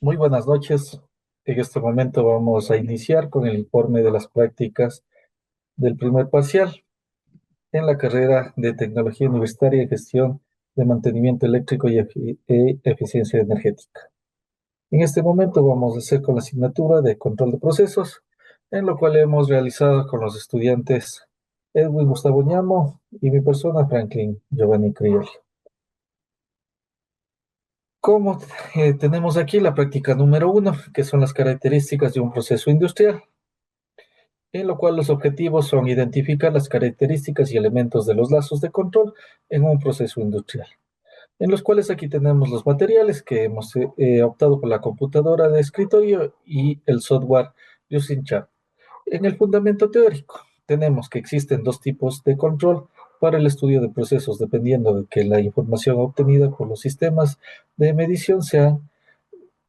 Muy buenas noches. En este momento vamos a iniciar con el informe de las prácticas del primer parcial en la carrera de Tecnología Universitaria y Gestión de Mantenimiento Eléctrico y Eficiencia Energética. En este momento vamos a hacer con la asignatura de Control de Procesos, en lo cual hemos realizado con los estudiantes Edwin Gustavo Ñamo y mi persona Franklin Giovanni Criol. Como tenemos aquí la práctica número uno, que son las características de un proceso industrial, en lo cual los objetivos son identificar las características y elementos de los lazos de control en un proceso industrial, en los cuales aquí tenemos los materiales que hemos optado por la computadora de escritorio y el software Using Chat. En el fundamento teórico tenemos que existen dos tipos de control para el estudio de procesos, dependiendo de que la información obtenida por los sistemas de medición sea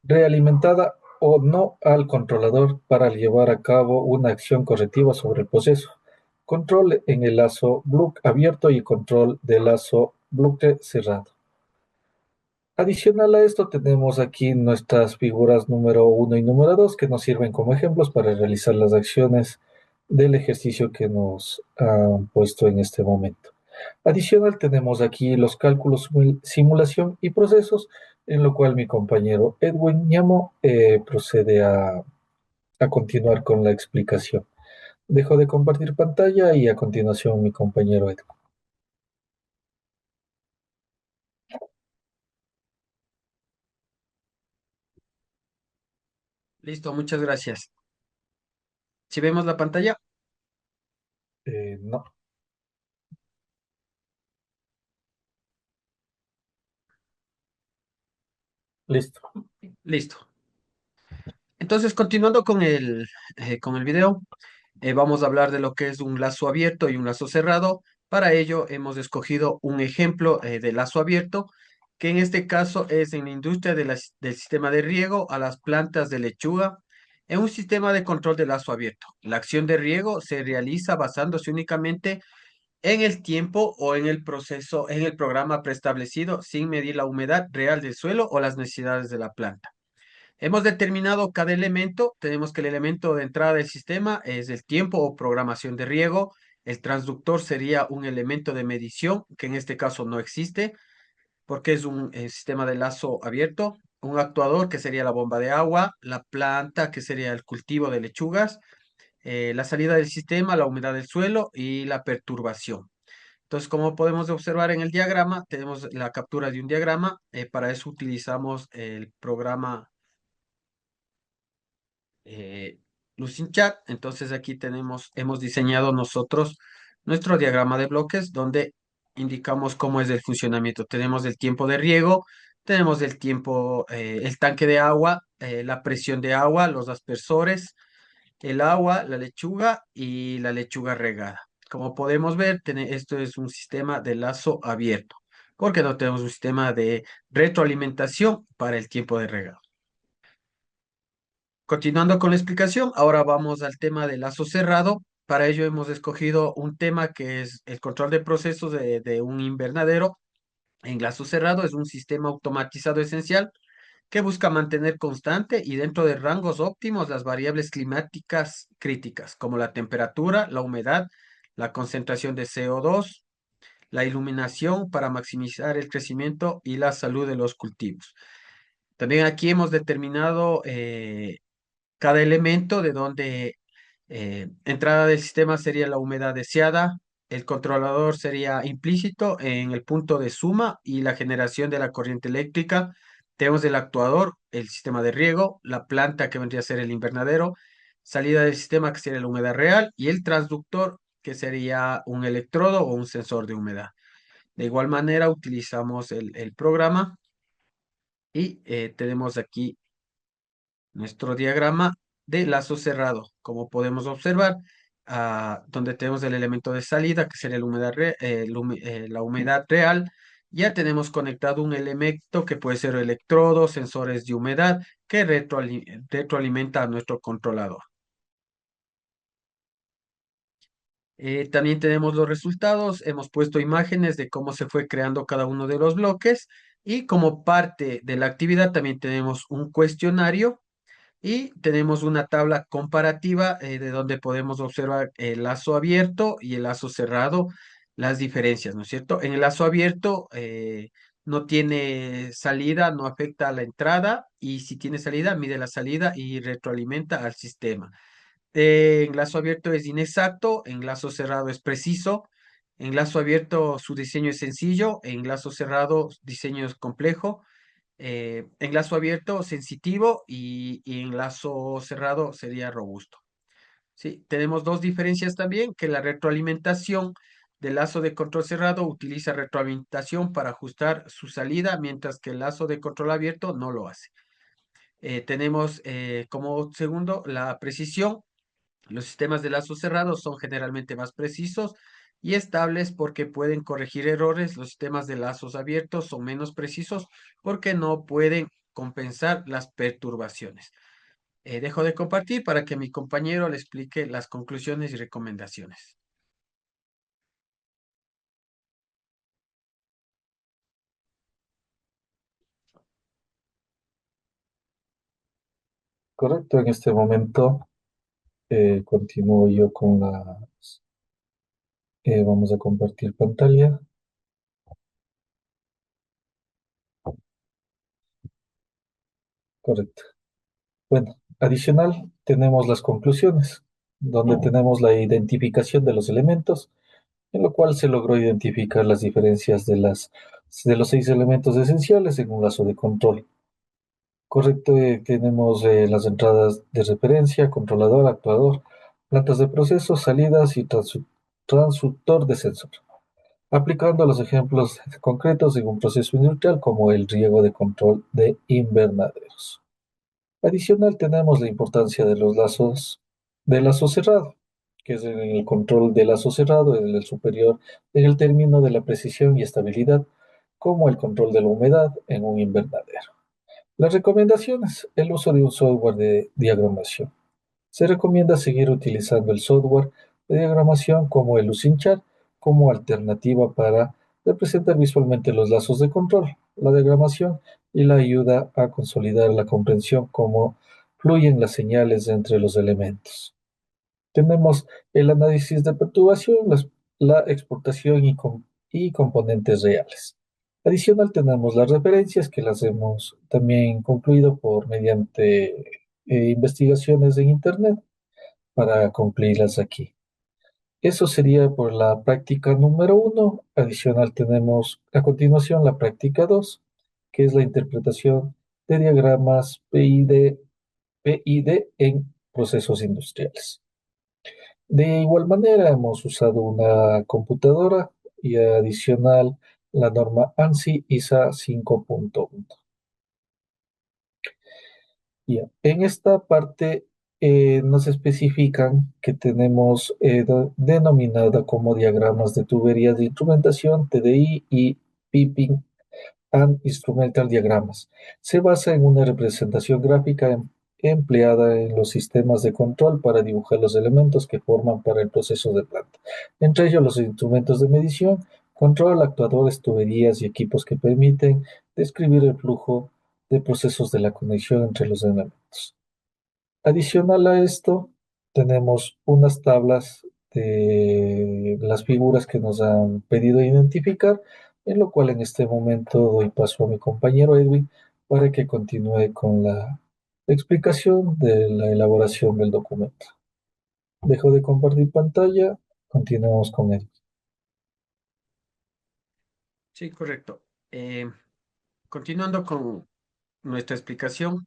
realimentada o no al controlador para llevar a cabo una acción correctiva sobre el proceso. Control en el lazo block abierto y control del lazo bloque cerrado. Adicional a esto tenemos aquí nuestras figuras número uno y número 2 que nos sirven como ejemplos para realizar las acciones del ejercicio que nos han puesto en este momento. Adicional tenemos aquí los cálculos, simulación y procesos, en lo cual mi compañero Edwin Ñamo procede a continuar con la explicación. Dejo de compartir pantalla y a continuación mi compañero Edwin. Listo, muchas gracias. Si vemos la pantalla, No, listo. listo. Entonces, continuando con el video, vamos a hablar de lo que es un lazo abierto y un lazo cerrado. Para ello, hemos escogido un ejemplo de lazo abierto, que en este caso es en la industria del sistema de riego a las plantas de lechuga, en un sistema de control de lazo abierto. La acción de riego se realiza basándose únicamente en el tiempo o en el proceso, en el programa preestablecido, sin medir la humedad real del suelo o las necesidades de la planta. Hemos determinado cada elemento. Tenemos que el elemento de entrada del sistema es el tiempo o programación de riego. El transductor sería un elemento de medición, que en este caso no existe, porque es un sistema de lazo abierto. Un actuador, que sería la bomba de agua. La planta, que sería el cultivo de lechugas. La salida del sistema, la humedad del suelo y la perturbación. Entonces, como podemos observar en el diagrama, tenemos la captura de un diagrama. Para eso utilizamos el programa eh, Lucinchat. Entonces, aquí hemos diseñado nosotros nuestro diagrama de bloques donde indicamos cómo es el funcionamiento. Tenemos el tiempo de riego, tenemos el tiempo, el tanque de agua, la presión de agua, los aspersores, el agua, la lechuga y la lechuga regada. Como podemos ver, esto es un sistema de lazo abierto, porque no tenemos un sistema de retroalimentación para el tiempo de regado. Continuando con la explicación, ahora vamos al tema del lazo cerrado. Para ello hemos escogido un tema que es el control de procesos de un invernadero. En lazo cerrado es un sistema automatizado esencial que busca mantener constante y dentro de rangos óptimos las variables climáticas críticas, como la temperatura, la humedad, la concentración de CO2, la iluminación para maximizar el crecimiento y la salud de los cultivos. También aquí hemos determinado cada elemento de donde entrada del sistema sería la humedad deseada, el controlador sería implícito en el punto de suma y la generación de la corriente eléctrica. Tenemos el actuador, el sistema de riego, la planta que vendría a ser el invernadero, salida del sistema que sería la humedad real y el transductor que sería un electrodo o un sensor de humedad. De igual manera utilizamos el programa y tenemos aquí nuestro diagrama de lazo cerrado. Como podemos observar, donde tenemos el elemento de salida, que sería la humedad real, ya tenemos conectado un elemento que puede ser electrodos, sensores de humedad, que retroalimenta a nuestro controlador. También tenemos los resultados. Hemos puesto imágenes de cómo se fue creando cada uno de los bloques Y como parte de la actividad también tenemos un cuestionario y tenemos una tabla comparativa de donde podemos observar el lazo abierto y el lazo cerrado, las diferencias, ¿no es cierto? En el lazo abierto no tiene salida, no afecta a la entrada y si tiene salida, mide la salida y retroalimenta al sistema. En lazo abierto es inexacto, en lazo cerrado es preciso. En lazo abierto su diseño es sencillo, en lazo cerrado diseño es complejo. En lazo abierto sensitivo y en lazo cerrado sería robusto. Sí, tenemos dos diferencias también, que la retroalimentación del lazo de control cerrado utiliza retroalimentación para ajustar su salida, mientras que el lazo de control abierto no lo hace. Tenemos como segundo la precisión. Los sistemas de lazo cerrado son generalmente más precisos y estables porque pueden corregir errores. Los sistemas de lazos abiertos son menos precisos porque no pueden compensar las perturbaciones. Dejo de compartir para que mi compañero le explique las conclusiones y recomendaciones. Correcto, en este momento continúo yo con las... vamos a compartir pantalla. Correcto. Bueno, adicional tenemos las conclusiones, donde tenemos la identificación de los elementos, en lo cual se logró identificar las diferencias de los 6 elementos esenciales en un lazo de control. Correcto, tenemos las entradas de referencia, controlador, actuador, plantas de proceso, salidas y transductor de sensor, aplicando los ejemplos concretos en un proceso industrial como el riego de control de invernaderos. Adicional, tenemos la importancia de los lazos de lazo cerrado, que es en el control de lazo cerrado, en el superior, en el término de la precisión y estabilidad, como el control de la humedad en un invernadero. Las recomendaciones: el uso de un software de diagramación. Se recomienda seguir utilizando el software de diagramación como el Lucinchart como alternativa para representar visualmente los lazos de control, la diagramación y la ayuda a consolidar la comprensión cómo fluyen las señales entre los elementos. Tenemos el análisis de perturbación, la exportación y componentes reales. Adicional, tenemos las referencias que las hemos también concluido por mediante investigaciones en Internet para concluirlas aquí. Eso sería por la práctica número 1. Adicional, tenemos a continuación la práctica 2, que es la interpretación de diagramas PID en procesos industriales. De igual manera, hemos usado una computadora y adicional la norma ANSI ISA 5.1. Ya. En esta parte nos especifican que tenemos denominada como diagramas de tuberías de instrumentación, TDI y Piping and Instrumental Diagramas. Se basa en una representación gráfica empleada en los sistemas de control para dibujar los elementos que forman para el proceso de planta. Entre ellos los instrumentos de medición, control, actuadores, tuberías y equipos que permiten describir el flujo de procesos de la conexión entre los elementos. Adicional a esto, tenemos unas tablas de las figuras que nos han pedido identificar, en lo cual en este momento doy paso a mi compañero Edwin para que continúe con la explicación de la elaboración del documento. Dejo de compartir pantalla, continuamos con Edwin. Sí, correcto. Eh, Continuando con nuestra explicación,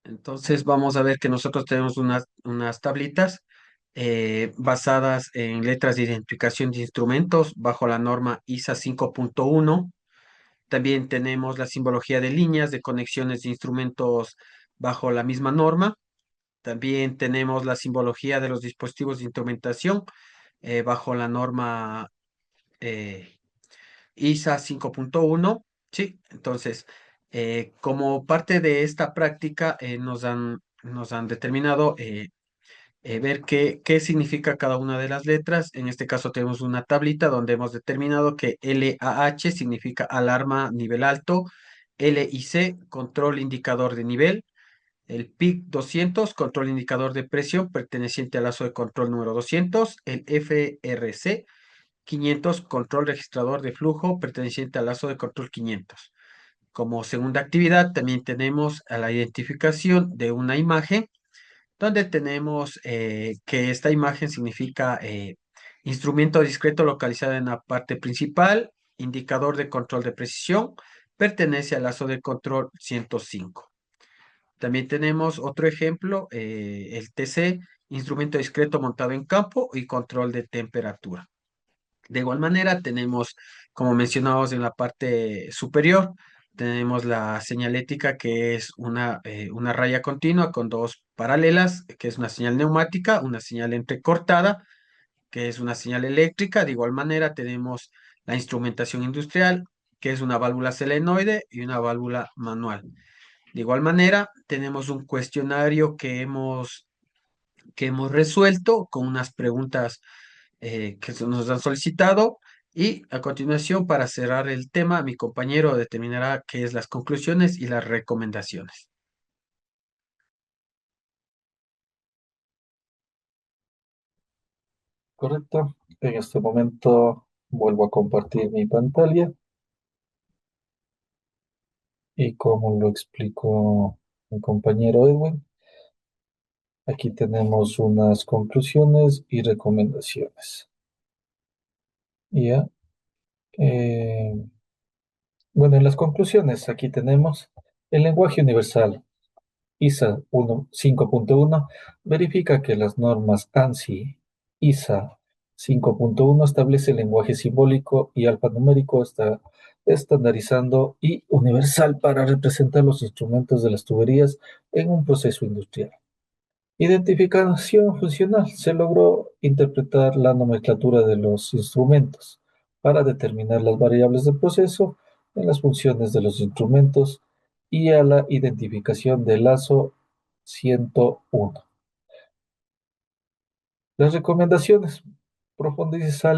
entonces vamos a ver que nosotros tenemos unas tablitas basadas en letras de identificación de instrumentos bajo la norma ISA 5.1. También tenemos la simbología de líneas de conexiones de instrumentos bajo la misma norma. También tenemos la simbología de los dispositivos de instrumentación bajo la norma eh, ISA 5.1. Sí, entonces, como parte de esta práctica nos han determinado ver qué significa cada una de las letras. En este caso tenemos una tablita donde hemos determinado que LAH significa alarma nivel alto, LIC, control indicador de nivel, el PIC 200, control indicador de presión perteneciente al lazo de control número 200, el FRC 500, control registrador de flujo perteneciente al lazo de control 500. Como segunda actividad también tenemos a la identificación de una imagen donde tenemos que esta imagen significa instrumento discreto localizado en la parte principal, indicador de control de precisión, pertenece al lazo de control 105. También tenemos otro ejemplo, el TC, instrumento discreto montado en campo y control de temperatura. De igual manera, tenemos, como mencionamos en la parte superior, tenemos la señalética que es una raya continua con dos paralelas, que es una señal neumática, una señal entrecortada, que es una señal eléctrica. De igual manera, tenemos la instrumentación industrial, que es una válvula selenoide y una válvula manual. De igual manera, tenemos un cuestionario que hemos resuelto con unas preguntas nos han solicitado. Y a continuación, para cerrar el tema, mi compañero determinará qué es las conclusiones y las recomendaciones. Correcto. En este momento vuelvo a compartir mi pantalla y como lo explicó mi compañero Edwin, aquí tenemos unas conclusiones y recomendaciones. Ya. eh, bueno, en las conclusiones aquí tenemos el lenguaje universal ISA 5.1 verifica que las normas ANSI ISA 5.1 establece el lenguaje simbólico y alfanumérico está estandarizando y universal para representar los instrumentos de las tuberías en un proceso industrial. Identificación funcional. Se logró interpretar la nomenclatura de los instrumentos para determinar las variables de proceso en las funciones de los instrumentos y a la identificación del lazo 101. Las recomendaciones. Profundizar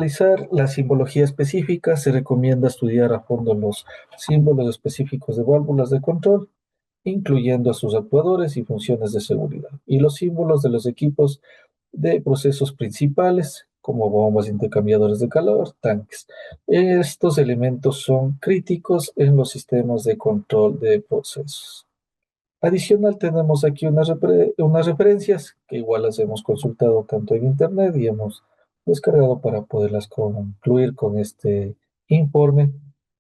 la simbología específica. Se recomienda estudiar a fondo los símbolos específicos de válvulas de control, incluyendo a sus actuadores y funciones de seguridad, y los símbolos de los equipos de procesos principales, como bombas, intercambiadores de calor, tanques. Estos elementos son críticos en los sistemas de control de procesos. Adicional, tenemos aquí unas referencias que igual las hemos consultado tanto en internet y hemos descargado para poderlas concluir con este informe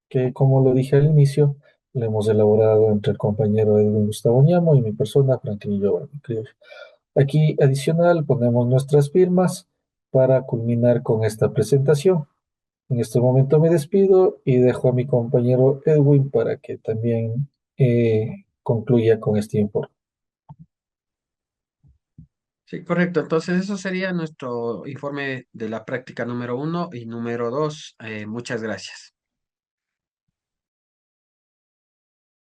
que, como lo dije al inicio, lo hemos elaborado entre el compañero Edwin Gustavo Ñamo y mi persona, Franklin Giovanni Criollo. Aquí, adicional, ponemos nuestras firmas para culminar con esta presentación. En este momento me despido y dejo a mi compañero Edwin para que también concluya con este informe. Sí, correcto. Entonces, eso sería nuestro informe de la práctica número 1 y número 2. Muchas gracias.